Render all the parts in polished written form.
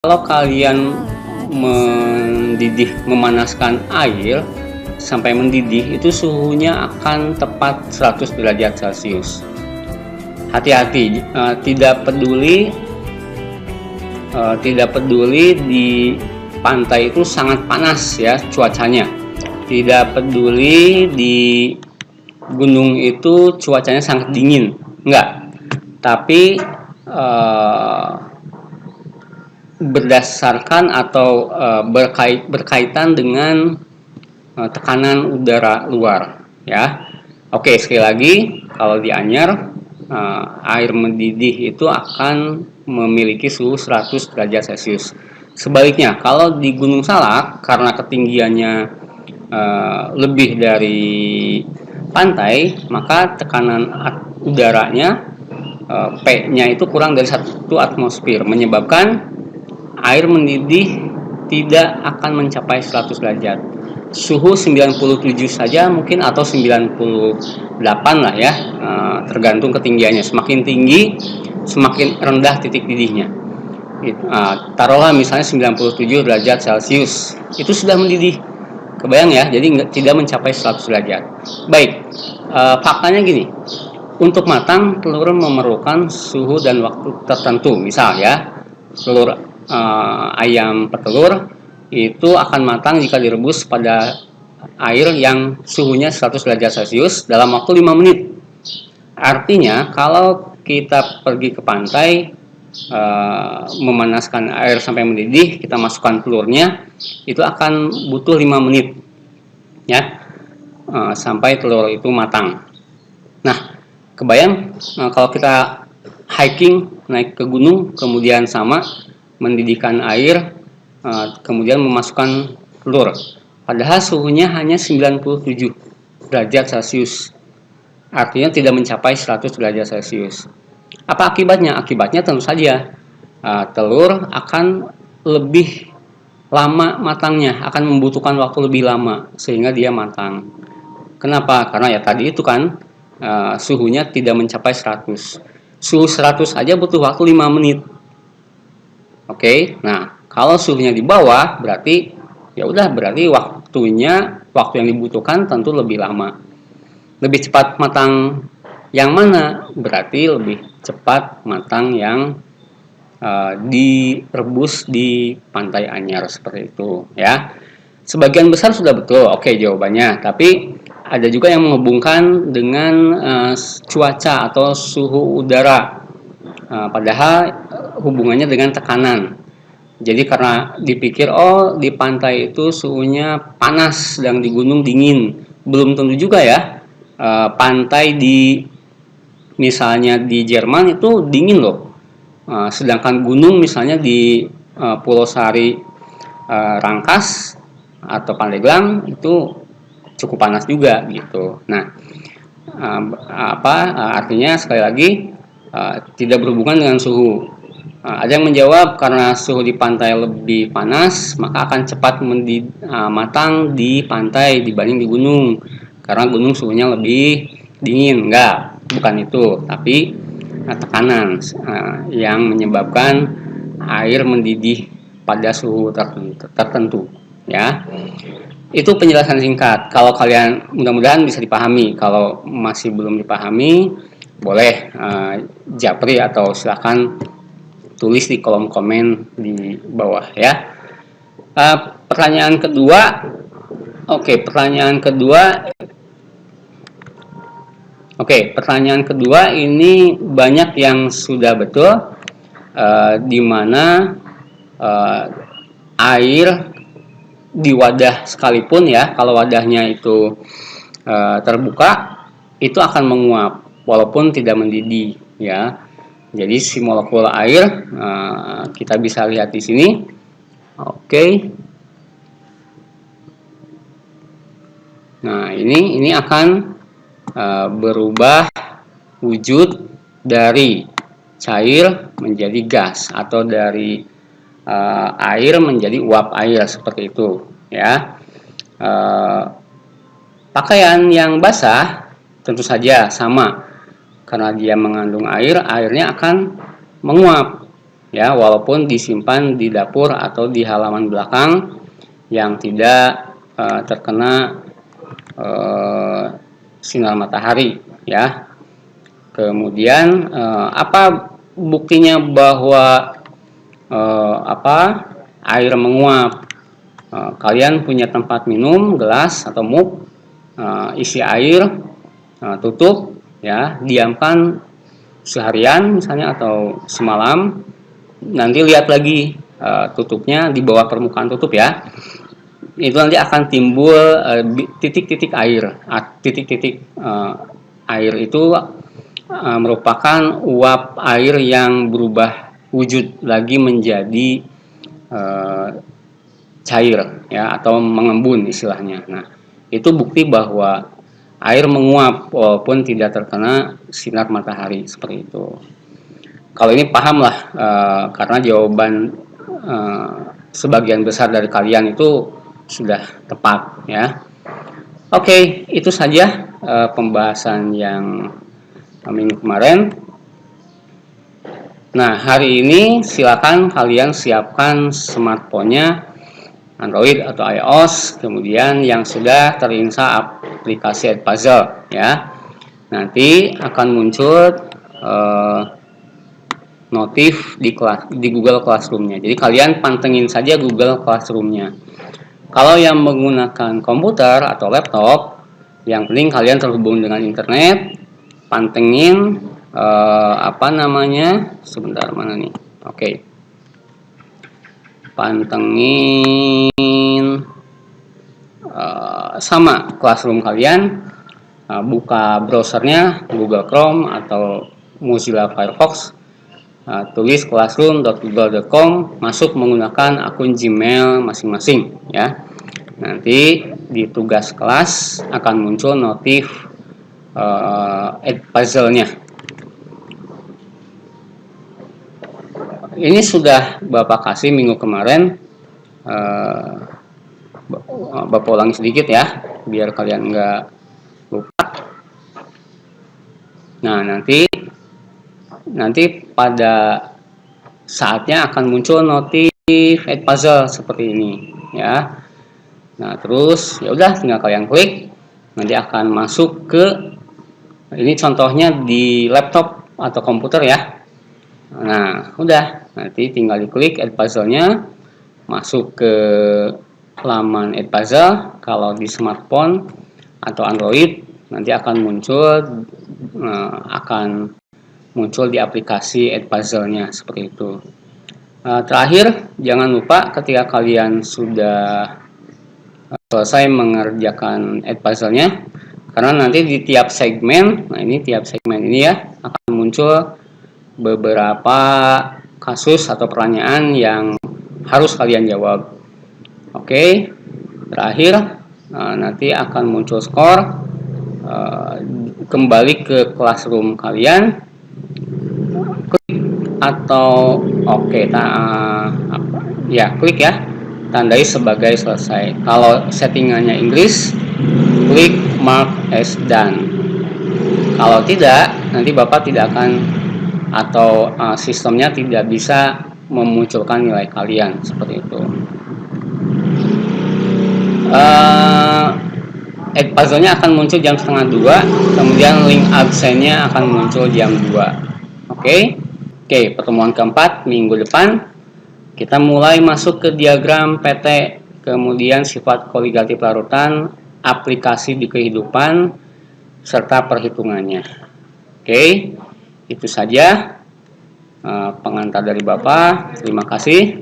Kalau kalian memanaskan air sampai mendidih, itu suhunya akan tepat 100 derajat Celcius. Hati-hati, tidak peduli di pantai itu sangat panas ya cuacanya. Tidak peduli di gunung itu cuacanya sangat dingin, enggak. Tapi berdasarkan atau berkaitan dengan tekanan udara luar ya. Oke, sekali lagi, kalau di Anyer air mendidih itu akan memiliki suhu 100 derajat Celcius. Sebaliknya, kalau di Gunung Salak karena ketinggiannya lebih dari pantai, maka tekanan udaranya P-nya itu kurang dari 1 atmosfer, menyebabkan air mendidih tidak akan mencapai 100 derajat. Suhu 97 saja mungkin, atau 98 lah ya, tergantung ketinggiannya. Semakin tinggi, semakin rendah titik didihnya. Taruhlah misalnya 97 derajat Celcius, itu sudah mendidih. Kebayang ya, jadi tidak mencapai 100 derajat. Baik, faktanya gini. Untuk matang, telur memerlukan suhu dan waktu tertentu. Misal ya, telur ayam petelur itu akan matang jika direbus pada air yang suhunya 100 derajat Celcius dalam waktu 5 menit. Artinya, kalau kita pergi ke pantai, memanaskan air sampai mendidih, kita masukkan telurnya, itu akan butuh 5 menit ya, sampai telur itu matang. Nah, kebayang kalau kita hiking, naik ke gunung, kemudian sama mendidihkan air, kemudian memasukkan telur, padahal suhunya hanya 97 derajat Celcius, artinya tidak mencapai 100 derajat Celcius. Apa akibatnya? Akibatnya tentu saja telur akan lebih lama matangnya, akan membutuhkan waktu lebih lama sehingga dia matang. Kenapa? Karena ya tadi itu kan, suhunya tidak mencapai 100. Suhu 100 aja butuh waktu 5 menit. Oke, nah kalau suhunya di bawah, berarti ya udah, berarti waktu yang dibutuhkan tentu lebih lama. Lebih cepat matang yang mana? Berarti lebih cepat matang yang direbus di Pantai Anyer, seperti itu ya. Sebagian besar sudah betul, oke jawabannya. Tapi ada juga yang menghubungkan dengan cuaca atau suhu udara, padahal hubungannya dengan tekanan. Jadi karena dipikir di pantai itu suhunya panas, sedang di gunung dingin. Belum tentu juga ya. Pantai misalnya di Jerman itu dingin loh. Sedangkan gunung misalnya di Pulau Sari, Rangkas atau Pandeglang itu cukup panas juga gitu. Nah, artinya sekali lagi tidak berhubungan dengan suhu. Ada yang menjawab karena suhu di pantai lebih panas, maka akan cepat matang di pantai dibanding di gunung, karena gunung suhunya lebih dingin. Enggak, bukan itu, tapi tekanan yang menyebabkan air mendidih pada suhu tertentu ya. Itu penjelasan singkat. Kalau kalian, mudah-mudahan bisa dipahami. Kalau masih belum dipahami, boleh japri atau silakan tulis di kolom komen di bawah ya. Pertanyaan kedua. Pertanyaan kedua ini banyak yang sudah betul, di mana air di wadah sekalipun ya, kalau wadahnya itu terbuka, itu akan menguap walaupun tidak mendidih ya. Jadi si molekul air kita bisa lihat di sini. Oke. Nah, ini akan berubah wujud dari cair menjadi gas, atau dari air menjadi uap air, seperti itu ya. Pakaian yang basah tentu saja sama, karena dia mengandung air, airnya akan menguap ya, walaupun disimpan di dapur atau di halaman belakang yang tidak terkena sinar matahari, ya. Kemudian apa buktinya bahwa air menguap? Kalian punya tempat minum, gelas atau mug, isi air, tutup, ya, diamkan seharian misalnya atau semalam, nanti lihat lagi tutupnya di bawah permukaan tutup, ya. Itu nanti akan timbul titik-titik air. Titik-titik air itu merupakan uap air yang berubah wujud lagi menjadi cair, ya, atau mengembun istilahnya. Nah, itu bukti bahwa air menguap walaupun tidak terkena sinar matahari, seperti itu. Kalau ini paham lah, karena jawaban sebagian besar dari kalian itu sudah tepat, ya. Oke, itu saja pembahasan yang minggu kemarin. Nah, hari ini silakan kalian siapkan smartphone-nya Android atau iOS, kemudian yang sudah terinstall aplikasi Edpuzzle, ya. Nanti akan muncul notif di Google Classroom-nya. Jadi kalian pantengin saja Google Classroom-nya. Kalau yang menggunakan komputer atau laptop, yang penting kalian terhubung dengan internet, pantengin sebentar, mana nih? Oke. Pantengin sama Classroom kalian, buka browsernya Google Chrome atau Mozilla Firefox, tulis classroom.google.com, masuk menggunakan akun Gmail masing-masing, ya. Nanti di tugas kelas akan muncul notif Edpuzzle-nya. Ini sudah Bapak kasih minggu kemarin. Bapak ulangi sedikit, ya, biar kalian nggak lupa. Nah, nanti pada saatnya akan muncul notif Edpuzzle seperti ini, ya. Nah, terus ya udah tinggal kalian klik, nanti akan masuk ke, ini contohnya di laptop atau komputer, ya. Nah, udah, nanti tinggal diklik Edpuzzle-nya, masuk ke laman Edpuzzle. Kalau di smartphone atau Android nanti akan muncul di aplikasi Edpuzzle-nya, seperti itu. Terakhir, jangan lupa ketika kalian sudah selesai mengerjakan Edpuzzle-nya, karena nanti di tiap segmen, nah ini tiap segmen ini, ya, akan muncul beberapa kasus atau pertanyaan yang harus kalian jawab. Oke, terakhir nanti akan muncul skor. Kembali ke Classroom kalian, klik atau klik, ya, tandai sebagai selesai. Kalau settingannya Inggris, klik mark as done. Kalau tidak, nanti Bapak tidak akan, atau sistemnya tidak bisa memunculkan nilai kalian, seperti itu. Edpuzzle-nya akan muncul jam 1:30, kemudian link absennya akan muncul jam 2. Oke, pertemuan keempat minggu depan kita mulai masuk ke diagram PT, kemudian sifat koligatif larutan, aplikasi di kehidupan, serta perhitungannya. Oke, itu saja pengantar dari Bapak. Terima kasih.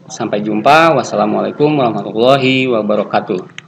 Sampai jumpa. Wassalamualaikum warahmatullahi wabarakatuh.